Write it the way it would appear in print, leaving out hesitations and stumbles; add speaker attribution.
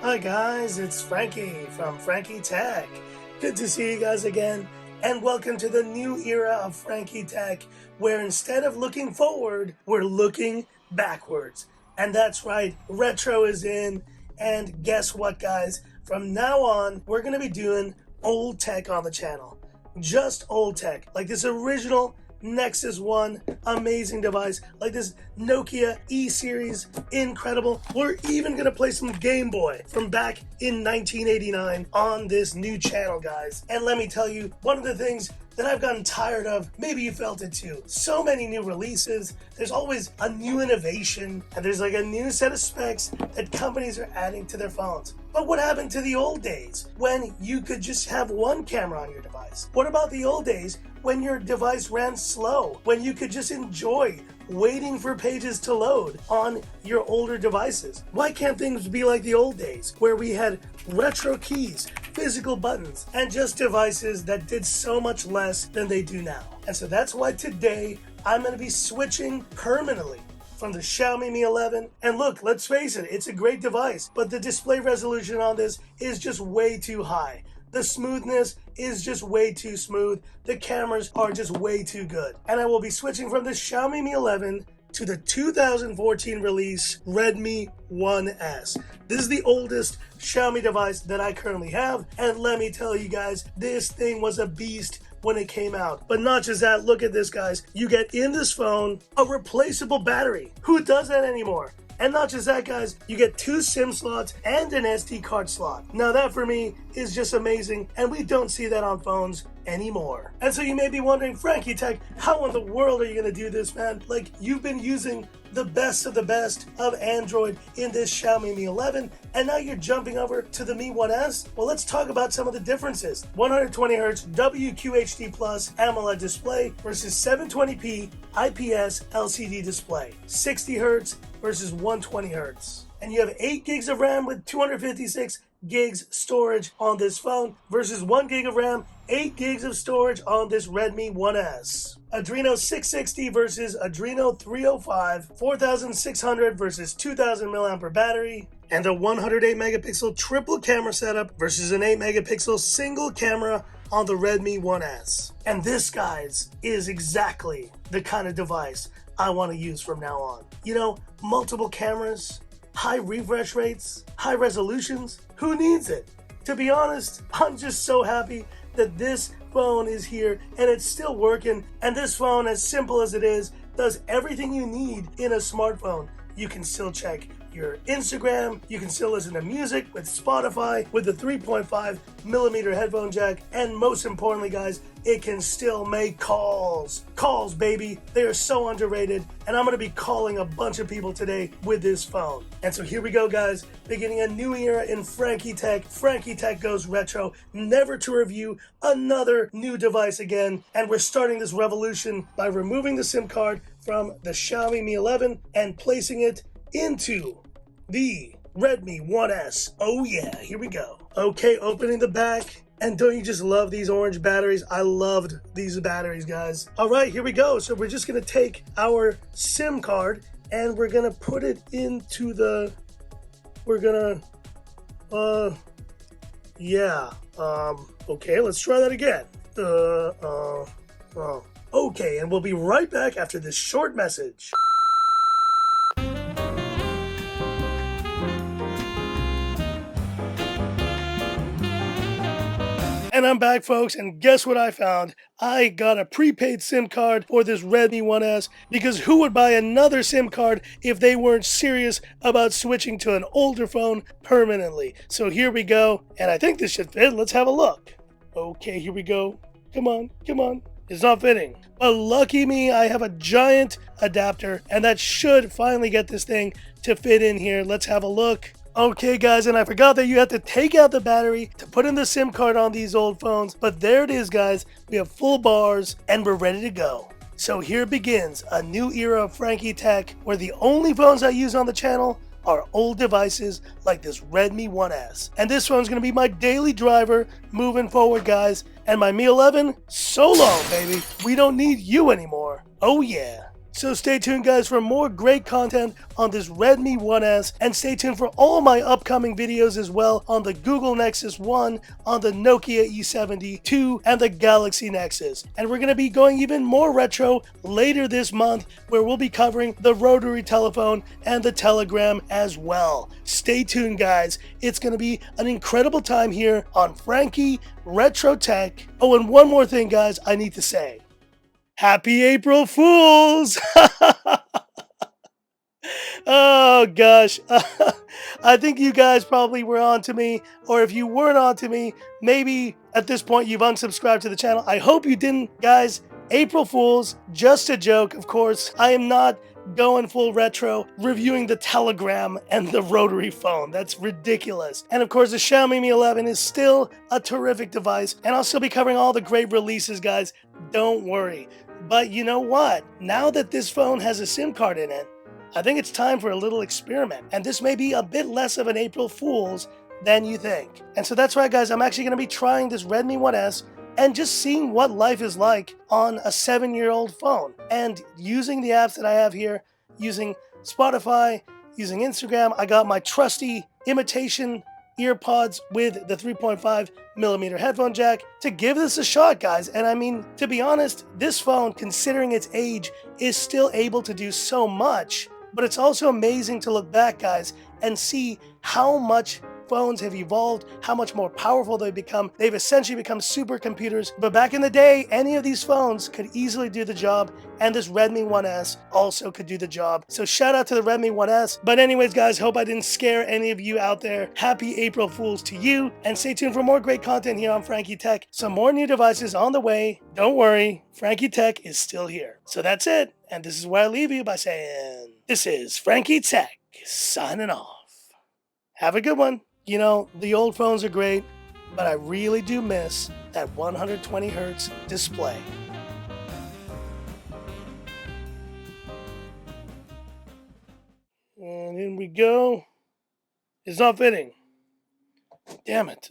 Speaker 1: Hi guys, it's Frankie from Frankie Tech. Good to see you guys again, and welcome to the new era of Frankie Tech, where instead of looking forward, we're looking backwards. And that's right, retro is in, and guess what guys? From now on, we're going to be doing old tech on the channel. Just old tech, like this original Nexus 1 amazing device, like this Nokia E-Series, incredible. We're even gonna play some Game Boy from back in 1989 on this new channel, guys. And let me tell you, one of the things that I've gotten tired of, maybe you felt it too, so many new releases, there's always a new innovation, and there's like a new set of specs that companies are adding to their phones. But what happened to the old days when you could just have one camera on your device? What about the old days when your device ran slow, when you could just enjoy waiting for pages to load on your older devices? Why can't things be like the old days where we had retro keys, physical buttons, and just devices that did so much less than they do now? And so that's why today I'm going to be switching permanently from the Xiaomi Mi 11. And look, let's face it, it's a great device, but the display resolution on this is just way too high. The smoothness is just way too smooth. The cameras are just way too good. And I will be switching from the Xiaomi Mi 11 to the 2014 release Redmi 1S. This is the oldest Xiaomi device that I currently have, and let me tell you guys, this thing was a beast when it came out. But not just that, look at this guys. You get in this phone a replaceable battery. Who does that anymore? And not just that guys, you get 2 SIM slots and an SD card slot. Now that for me is just amazing, and we don't see that on phones anymore. And so you may be wondering, Frankie Tech, how in the world are you gonna do this, man? Like, you've been using the best of Android in this Xiaomi Mi 11, and now you're jumping over to the Mi 1S? Well, let's talk about some of the differences. 120Hz WQHD Plus AMOLED display versus 720p IPS LCD display. 60Hz versus 120Hz. And you have 8 gigs of RAM with 256 gigs storage on this phone versus 1 gig of RAM, 8 gigs of storage on this Redmi 1S. Adreno 660 versus Adreno 305, 4600 versus 2000 mAh battery, and a 108 megapixel triple camera setup versus an 8 megapixel single camera on the Redmi 1S. And this, guys, is exactly the kind of device I want to use from now on. You know, multiple cameras, high refresh rates, high resolutions. Who needs it? To be honest, I'm just so happy that this phone is here and it's still working. And this phone, as simple as it is, does everything you need in a smartphone. You can still check your Instagram, you can still listen to music with Spotify with the 3.5mm headphone jack, and most importantly guys, it can still make calls. Calls, baby. They are so underrated, and I'm going to be calling a bunch of people today with this phone. And so here we go guys, beginning a new era in Frankie Tech. Frankie Tech goes retro, never to review another new device again, and we're starting this revolution by removing the SIM card from the Xiaomi Mi 11 and placing it into the Redmi 1S. Oh yeah, here we go. Okay, opening the back. And don't you just love these orange batteries? I loved these batteries, guys. All right, here we go. So we're just gonna take our SIM card and we're gonna put it into the, okay, let's try that again. Okay, and we'll be right back after this short message. And I'm back, folks, and guess what I found? I got a prepaid SIM card for this Redmi 1S, because who would buy another SIM card if they weren't serious about switching to an older phone permanently? So here we go, and I think this should fit. Let's have a look. Okay, here we go. Come on, come on. It's not fitting. But lucky me, I have a giant adapter, and that should finally get this thing to fit in here. Let's have a look. Okay guys, and I forgot that you have to take out the battery to put in the SIM card on these old phones, but there it is guys, we have full bars and we're ready to go. So here begins a new era of Frankie Tech, where the only phones I use on the channel are old devices like this Redmi 1S. And this one's gonna be my daily driver moving forward guys, and my Mi 11, so long baby, we don't need you anymore. Oh yeah. So stay tuned, guys, for more great content on this Redmi 1S, and stay tuned for all my upcoming videos as well on the Google Nexus 1, on the Nokia E70 and the Galaxy Nexus. And we're going to be going even more retro later this month, where we'll be covering the rotary telephone and the telegram as well. Stay tuned, guys. It's going to be an incredible time here on Frankie Retro Tech. Oh, and one more thing, guys, I need to say. Happy April Fools! Oh gosh, I think you guys probably were on to me, or if you weren't on to me, maybe at this point you've unsubscribed to the channel. I hope you didn't, guys. April Fools, just a joke, of course. I am not going full retro, reviewing the Telegram and the rotary phone. That's ridiculous. And of course, the Xiaomi Mi 11 is still a terrific device, and I'll still be covering all the great releases, guys. Don't worry. But you know what? Now that this phone has a SIM card in it, I think it's time for a little experiment. And this may be a bit less of an April Fool's than you think. And so that's right, guys. I'm actually going to be trying this Redmi 1S and just seeing what life is like on a 7-year-old phone. And using the apps that I have here, using Spotify, using Instagram. I got my trusty imitation earpods with the 3.5mm headphone jack to give this a shot, guys. And I mean, to be honest, this phone, considering its age, is still able to do so much. But it's also amazing to look back, guys, and see how much phones have evolved, how much more powerful they've become. They've essentially become supercomputers. But back in the day, any of these phones could easily do the job, and this Redmi 1S also could do the job. So shout out to the Redmi 1S. But anyways, guys, hope I didn't scare any of you out there. Happy April Fools to you, and stay tuned for more great content here on Frankie Tech. Some more new devices on the way. Don't worry, Frankie Tech is still here. So that's it, and this is where I leave you by saying, this is Frankie Tech signing off. Have a good one. You know, the old phones are great, but I really do miss that 120 hertz display. And in we go. It's not fitting. Damn it.